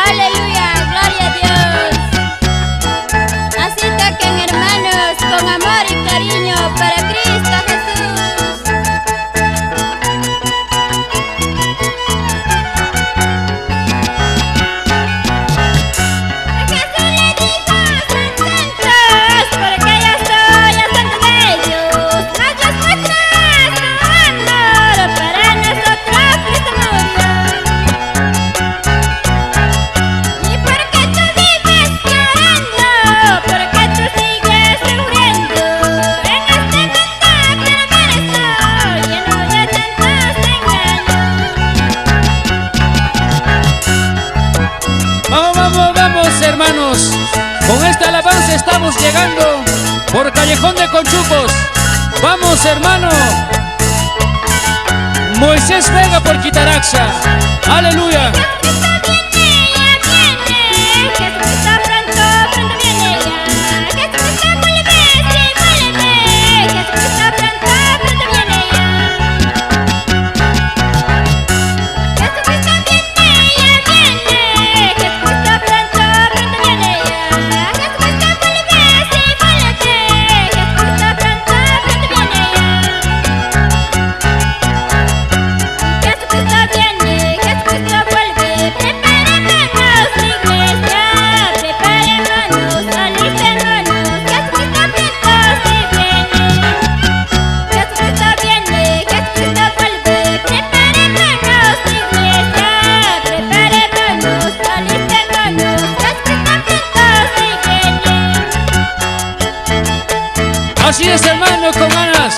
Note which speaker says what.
Speaker 1: Aleluya, gloria a Dios. Así toquen, hermanos, con amor y cariño para Cristo Jesús. Jesús le dijo, son santos, porque yo soy el santo de ellos. Nos los muestra su amor, para nosotros Cristo murió. Y porque tú vives llorando, porque tú sigues sufriendo en este mundo perverso, lleno de tantos engaños.
Speaker 2: Vamos, vamos, vamos, hermanos. Con esta alabanza estamos llegando por Callejón de Conchucos. Vamos, hermano. Moisés Vega por Quitaraxa. Aleluya.
Speaker 1: Jesucristo pronto, pronto viene ya. Jesucristo vuelve, sí, vuelve. Jesucristo pronto, pronto viene ya. Jesucristo viene, ya viene. Jesucristo pronto, pronto viene ya. Jesucristo vuelve, sí, vuelve. Jesucristo pronto, pronto viene ya. Jesucristo viene, Jesucristo vuelve. Preparémonos, iglesia, preparémonos, alistémonos. Jesucristo pronto se viene. Jesucristo viene, Jesucristo vuelve. Preparémonos, iglesia, preparémonos, alistémonos. Jesucristo pronto se viene.
Speaker 2: Así es, hermano, con ganas.